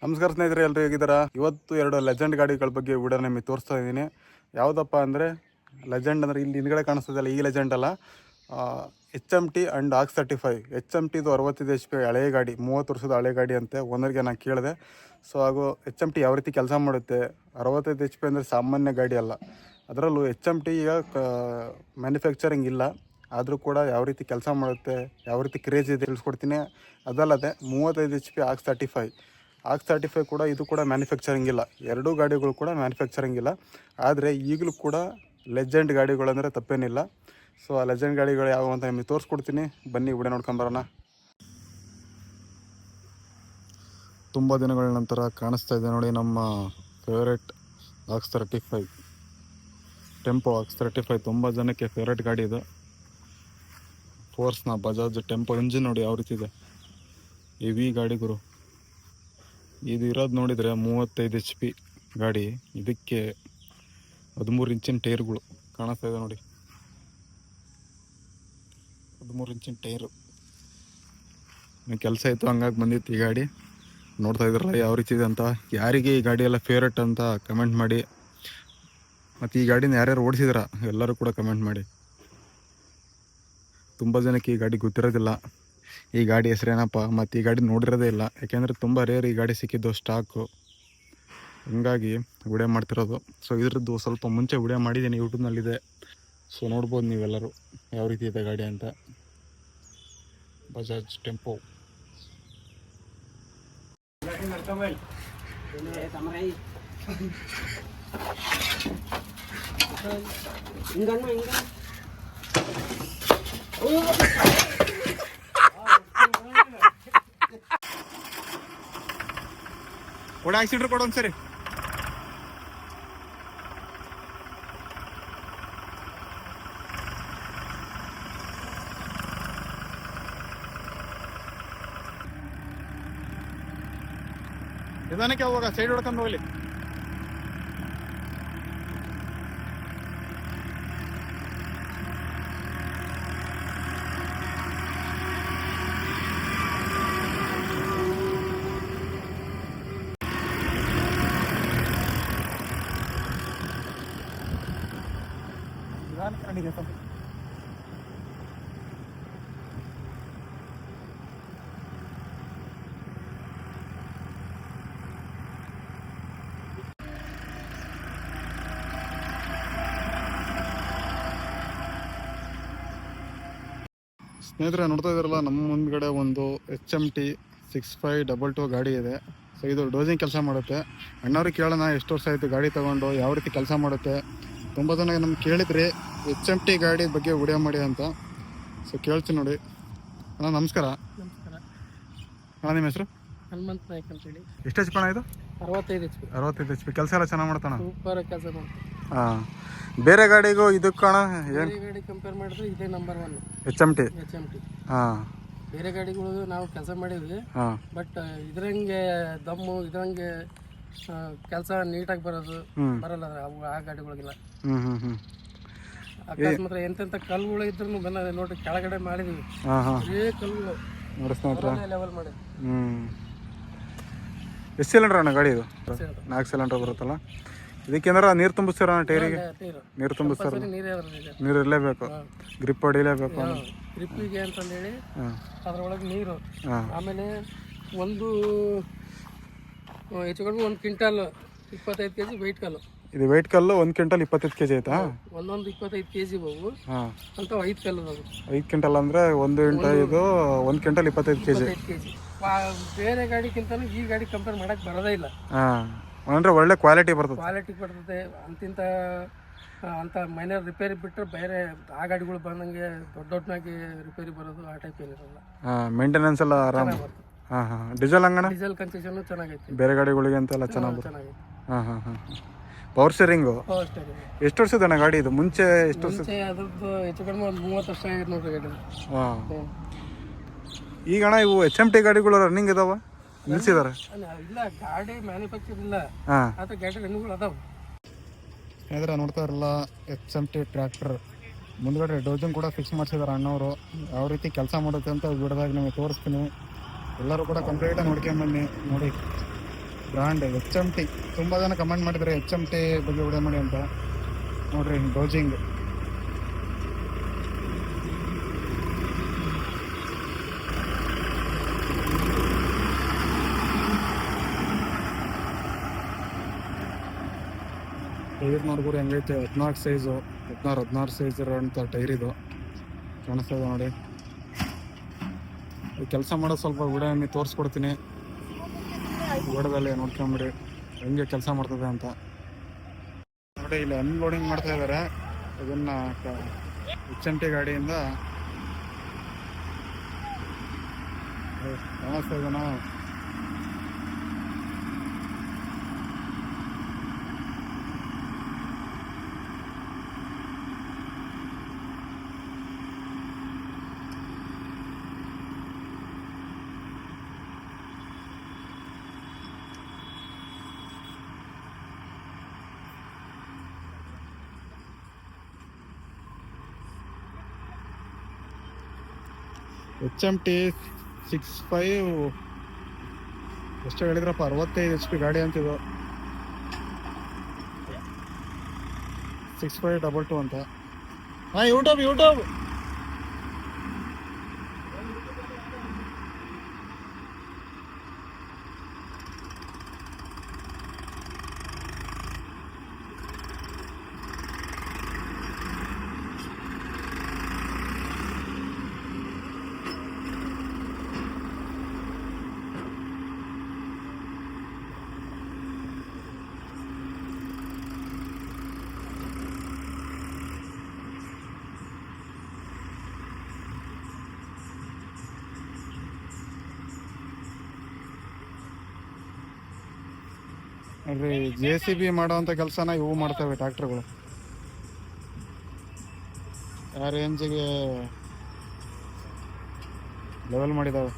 ನಮಸ್ಕಾರ ಸ್ನೇಹಿತರೆ, ಎಲ್ಲರೂ ಹೇಗಿದ್ದೀರಾ? ಇವತ್ತು ಎರಡು ಲೆಜೆಂಡ್ ಗಾಡಿಗಳ ಬಗ್ಗೆ ವಿಡಿಯೋ ನಿಮಗೆ ತೋರಿಸ್ತಾ ಇದ್ದೀನಿ. ಯಾವುದಪ್ಪ ಅಂದರೆ ಲೆಜೆಂಡ್ ಅಂದರೆ ಇಲ್ಲಿ ಹಿಂದ್ಗಡೆ ಕಾಣಿಸ್ತದಲ್ಲ, ಈ ಲೆಜೆಂಡ್ ಅಲ್ಲ, HMT ಆ್ಯಂಡ್ ಆಕ್ಸ್ 35. HMTದು 65 HP ಹಳೆಯ ಗಾಡಿ, 30 ವರ್ಷದ ಹಳೆಯ ಗಾಡಿ ಅಂತೆ. ಓನರ್ಗೆ ನಾನು ಕೇಳಿದೆ. ಸೊ ಹಾಗೂ HMT ಯಾವ ರೀತಿ ಕೆಲಸ ಮಾಡುತ್ತೆ, 65 HP ಅಂದರೆ ಸಾಮಾನ್ಯ ಗಾಡಿ ಅಲ್ಲ. ಅದರಲ್ಲೂ HMT ಈಗ ಮ್ಯಾನುಫ್ಯಾಕ್ಚರಿಂಗ್ ಇಲ್ಲ, ಆದರೂ ಕೂಡ ಯಾವ ರೀತಿ ಕೆಲಸ ಮಾಡುತ್ತೆ, ಯಾವ ರೀತಿ ಕ್ರೇಜ್ ಇದೆ ತಿಳಿಸ್ಕೊಡ್ತೀನಿ. ಅದಲ್ಲದೆ 35 HP ಆಕ್ಸ್ 35 ಕೂಡ ಇದು ಕೂಡ ಮ್ಯಾನುಫ್ಯಾಕ್ಚರಿಂಗ್ ಇಲ್ಲ. ಎರಡೂ ಗಾಡಿಗಳು ಕೂಡ ಮ್ಯಾನುಫ್ಯಾಕ್ಚರಿಂಗ್ ಇಲ್ಲ. ಆದರೆ ಈಗಲೂ ಕೂಡ ಲೆಜೆಂಡ್ ಗಾಡಿಗಳಂದರೆ ತಪ್ಪೇನಿಲ್ಲ. ಸೊ ಆ ಲೆಜೆಂಡ್ ಗಾಡಿಗಳು ಯಾವ ಅಂತ ನಿಮಗೆ ತೋರಿಸ್ಕೊಡ್ತೀನಿ, ಬನ್ನಿ ವಿಡಿಯೋ ನೋಡ್ಕೊಂಬರೋಣ. ತುಂಬ ದಿನಗಳ ನಂತರ ಕಾಣಿಸ್ತಾ ಇದೆ ನೋಡಿ ನಮ್ಮ ಫೇವ್ರೇಟ್ ಆಕ್ಸ್ 35 ಟೆಂಪೋ. ಆಕ್ಸ್ 35 ತುಂಬ ಜನಕ್ಕೆ ಫೇವ್ರೇಟ್ ಗಾಡಿ ಇದು. ಫೋರ್ಸ್ನ ಬಜಾಜ್ ಟೆಂಪೋ ಇಂಜಿನ್ ನೋಡಿ ಯಾವ ರೀತಿ ಇದೆ, ಹೆವಿ ಗಾಡಿ ಗುರು. ಇದು ಇರೋದು ನೋಡಿದರೆ 35 HP ಗಾಡಿ. ಇದಕ್ಕೆ 13 ಇಂಚಿನ ಟೈರ್ಗಳು ಕಾಣಿಸ್ತಾ ಇದೆ ನೋಡಿ, 13 ಇಂಚಿನ ಟೈರು. ಕೆಲಸ ಇತ್ತು ಹಂಗಾಗಿ ಬಂದಿತ್ತು ಈ ಗಾಡಿ. ನೋಡ್ತಾ ಇದ್ರಲ್ಲ ಯಾವ ರೀತಿ ಇದೆ ಅಂತ. ಯಾರಿಗೆ ಈ ಗಾಡಿ ಎಲ್ಲ ಫೇವ್ರೇಟ್ ಅಂತ ಕಮೆಂಟ್ ಮಾಡಿ, ಮತ್ತು ಈ ಗಾಡಿನ ಯಾರ್ಯಾರು ಓಡಿಸಿದ್ರ ಎಲ್ಲರೂ ಕೂಡ ಕಮೆಂಟ್ ಮಾಡಿ. ತುಂಬ ಜನಕ್ಕೆ ಈ ಗಾಡಿ ಗೊತ್ತಿರೋದಿಲ್ಲ, ಈ ಗಾಡಿ ಹೆಸರೇನಪ್ಪ, ಮತ್ತು ಈ ಗಾಡಿ ನೋಡಿರೋದೇ ಇಲ್ಲ. ಯಾಕೆಂದರೆ ತುಂಬ ರೇರ್ ಈ ಗಾಡಿ ಸಿಕ್ಕಿದ್ದು ಸ್ಟಾಕು, ಹಂಗಾಗಿ ವಿಡಿಯೋ ಮಾಡ್ತಿರೋದು. ಸೊ ಇದ್ರದ್ದು ಸ್ವಲ್ಪ ಮುಂಚೆ ವಿಡಿಯೋ ಮಾಡಿದ್ದೀನಿ, ಯೂಟ್ಯೂಬ್ನಲ್ಲಿದೆ. ಸೊ ನೋಡ್ಬೋದು ನೀವೆಲ್ಲರೂ ಯಾವ ರೀತಿ ಇದೆ ಗಾಡಿ ಅಂತ. ಬಜಾಜ್ ಟೆಂಪೋ. ಕೊಡ ಆಕ್ಸಿಡೆಂಟ್ ಕೊಡೋನ್ ಸರಿ. ನಿಧಾನಕ್ಕೆ ಹೋಗ, ಸೈಡ್ ಹೊಡ್ಕೊಂಡು ಹೋಗ್ಲಿ. ಸ್ನೇಹಿತರೆ ನೋಡ್ತಾ ಇದ್ದಾರಲ್ಲ, ನಮ್ಮ ಮುಂದ್ಗಡೆ ಒಂದು HMT 6522 ಗಾಡಿ ಇದೆ. ಸೊ ಇದು ಡೋಸಿಂಗ್ ಕೆಲಸ ಮಾಡುತ್ತೆ. ಅಣ್ಣವ್ರಿಗೆ ಕೇಳೋಣ ಎಷ್ಟು ವರ್ಷ ಆಯಿತು ಗಾಡಿ ತೊಗೊಂಡು, ಯಾವ ರೀತಿ ಕೆಲಸ ಮಾಡುತ್ತೆ. ತುಂಬ ಜನ ನಮ್ಗೆ ಕೇಳಿದ್ರಿ HMT ಗಾಡಿ ಬಗ್ಗೆ ವಿಡಿಯೋ ಮಾಡಿ ಅಂತ. ಸೊ ಕೇಳ್ತೀನಿ ನೋಡಿ. ಅಣ್ಣ ನಮಸ್ಕಾರ. ಅಣ್ಣ ನಿಮ್ಮ ಹೆಸರು? ಹನುಮಂತ ನಾಯ್ಕ ಅಂತೇಳಿ. ಎಷ್ಟು HP ಅಣ್ಣ ಇದು? 65 HP. ಕೆಲಸ ಎಲ್ಲ ಚೆನ್ನಾಗಿ ಮಾಡ್ತಾನ? ಸೂಪರ್ ಕೆಲಸ ಮಾಡ್ತಾನೆ. ಹಾಂ, ಬೇರೆ ಗಾಡಿಗೂ ಇದಕ್ಕೆ ಅಣ್ಣ ಏನು ಗಾಡಿ ಕಂಪೇರ್ ಮಾಡಿದ್ರೆ ಇದೇ ನಂಬರ್ 1 HMT. ಹಾಂ, ಬೇರೆ ಗಾಡಿಗಳು ನಾವು ಕೆಲಸ ಮಾಡಿದ್ವಿ, ಬಟ್ ಇದ್ರಂಗೆ ದಮ್ಮು, ಇದ್ರಂಗೆ ಕೆಲಸ ನೀಟಾಗಿ ಬರಲ್ಲ ಅವು ಆ ಗಾಡಿಗಳಿಗೆಲ್ಲ. ಅಕಸ್ಮಾತ್ ಎಂತೆಂಥ ಕಲ್ಲುಗಳು ಇದ್ರೂ ಬಂದ ನೋಡಿ ಕೆಳಗಡೆ ಮಾಡಿದ್ವಿ, ಇದೇ ಕಲ್ಲುಗಳು ಲೆವೆಲ್ ಮಾಡಿ. ಎಷ್ಟು ಸಿಲಿಂಡರ್ ಅಣ್ಣ ಗಾಡಿ ಇದು? 4 ಸಿಲಿಂಡರ್ ಬರುತ್ತಲ್ಲ. ಇದಕ್ಕೆಂದ್ರೆ ನೀರು ತುಂಬಿಸ್ತಾರ ಟೈರಿಗೆ? ನೀರು ತುಂಬಿಸ್ತಾರ, ನೀರು ಇರಲೇಬೇಕು, ಗ್ರಿಪ್ ಹೊಡಿಲೇಬೇಕು. ಗ್ರಿಪ್ಪಿಗೆ ಅಂತಂದೇಳಿ ಅದರೊಳಗೆ ನೀರು. ಆಮೇಲೆ ಒಂದು ಹೆಚ್ಚು ಕಡಿಮೆ 1 ಕ್ವಿಂಟಲ್ 25 kg ವೆಯ್ಟ್ ಕಲ್ಲು. ಇದು ವೆಯ್ಟ್ ಕಲ್ಲು 1 ಕ್ವಿಂಟಲ್ 25 kg ಆಯ್ತಾ? ಒಂದೊಂದು 25 kg ಬವು ಅಂತ 5 ಕಲ್ಲು. 5 ಕ್ವಿಂಟಲ್ ಅಂದರೆ 1 × 5 1 ಕ್ವಿಂಟಲ್ 25 kg. ಬೇರೆ ಗಾಡಿಗಿಂತ ಈ ಗಾಡಿ ಕಂಪೇರ್ ಮಾಡಕ್ಕೆ ಬರೋದೇ ಇಲ್ಲ. ಅಂದರೆ ಒಳ್ಳೆ ಕ್ವಾಲಿಟಿ ಬರ್ತದೆ. ಅಂತಿಂತ ಅಂತ ಮೈನರ್ ರಿಪೇರಿ ಬಿಟ್ಟರೆ ಬೇರೆ ಆ ಗಾಡಿಗಳು ಬಂದಂಗೆ ದೊಡ್ಡದಾಗಿ ರಿಪೇರಿ ಬರೋದು ಆ ಟೈಪ್ ಏನಿರಲ್ಲ. ಮೇಂಟೆನೆನ್ಸ್ ಎಲ್ಲ ಆರಾಮ. ಡೀಸೆಲ್ ಹಂಗಣ? ಡೀಸೆಲ್ ಕನ್ಸೆಷನ್ ಚೆನ್ನಾಗೈತಿ, ಬೇರೆ ಗಾಡಿಗಳಿಗೆ ಅಂತೆಲ್ಲ ಚೆನ್ನಾಗಿ. ಪವರ್ ಸ್ಟೇರಿಂಗು ಎಷ್ಟು ವರ್ಷದ ಅಣ್ಣ ಗಾಡಿ ಇದು? ಮುಂಚೆ ಎಷ್ಟು ವರ್ಷ? ಅದ್ರದ್ದು ಹೆಚ್ಚು ಕಡಿಮೆ ಒಂದು 30 ವರ್ಷ ಆಗಿತ್ತು ನೋಡ್ರಿ ಗಾಡಿ. ಈಗ ಅಣ್ಣ ಇವು HMT ಗಾಡಿಗಳು ರನ್ನಿಂಗ್ ಇದಾವ, ನಿಲ್ಸಿದಾರೆ? ಇಲ್ಲ, ಗಾಡಿ ಮ್ಯಾನುಫ್ಯಾಕ್ಚರ್ ಇಲ್ಲ, ಆದ್ರೆ ಗಾಡಿ ರನ್ನಿಂಗ್ಗಳು ಅದಾವ. ಸ್ನೇಹಿತರೆ ನೋಡ್ತಾ ಇರಲ್ಲ, HMT ಟ್ರ್ಯಾಕ್ಟರ್ ಮುಂದ್ಗಡೆ ಡೋಸಿಂಗ್ ಕೂಡ ಫಿಕ್ಸ್ ಮಾಡಿಸಿದಾರೆ ಅಣ್ಣವರು. ಯಾವ ರೀತಿ ಕೆಲಸ ಮಾಡುತ್ತೆ ಅಂತ ಬಿಡದಾಗ ನಿಮಗೆ ತೋರಿಸ್ತೀನಿ. ಎಲ್ಲರೂ ಕೂಡ ಕಂಪ್ಲೀಟಾಗಿ ನೋಡ್ಕೊಂಬನ್ನಿ ನೋಡಿ. Brand HMT. ತುಂಬ ಜನ ಕಮೆಂಟ್ ಮಾಡಿದ್ದಾರೆ HMT ಬಗ್ಗೆ ವಿಡಿಯೋ ಮಾಡಿ ಅಂತ. ನೋಡ್ರಿ ಡೋಜಿಂಗ್ ಟೈರ್ ನೋಡ್ಬೋದು ಹೆಂಗೈತೆ. 14 ಸೈಜು, 16 ಸೈಜ್ ಇರೋಂಥ ಟೈರ್ ಇದು ಕಾಣಿಸ್ತಾ ಇದೆ ನೋಡಿ. ಕೆಲಸ ಮಾಡೋದು ಸ್ವಲ್ಪ ವಿಡಿಯೋ ನಿಮಗೆ ತೋರಿಸ್ಕೊಡ್ತೀನಿ. ವಿಡಿಯೋದಲ್ಲಿ ನೋಡ್ಕೊಂಬಿಡಿ ಹೆಂಗೆ ಕೆಲಸ ಮಾಡ್ತದೆ ಅಂತ ನೋಡಿ. ಇಲ್ಲಿ ಅನ್ಲೋಡಿಂಗ್ ಮಾಡ್ತಾ ಇದ್ದಾರೆ ಇದನ್ನ HMT ಗಾಡಿಯಿಂದ. ಕಾಣಿಸ್ತಾ ಇದೆನಾ? HMT 65 ಎಷ್ಟು ಹೇಳಿದ್ರಪ್ಪ? 65 HP ಗಾಡಿ ಅಂತಿದ್ದು. 6522 ಅಂತ. ಹಾಂ, ಯೂಟ್ಯೂಬ್ ನೋಡ್ರಿ. JCB ಮಾಡೋವಂಥ ಕೆಲಸನ ಇವು ಮಾಡ್ತವೆ ಟ್ರ್ಯಾಕ್ಟರ್ಗಳು. ಆ ರೇಂಜಿಗೆ ಲೆವೆಲ್ ಮಾಡಿದಾವೆ.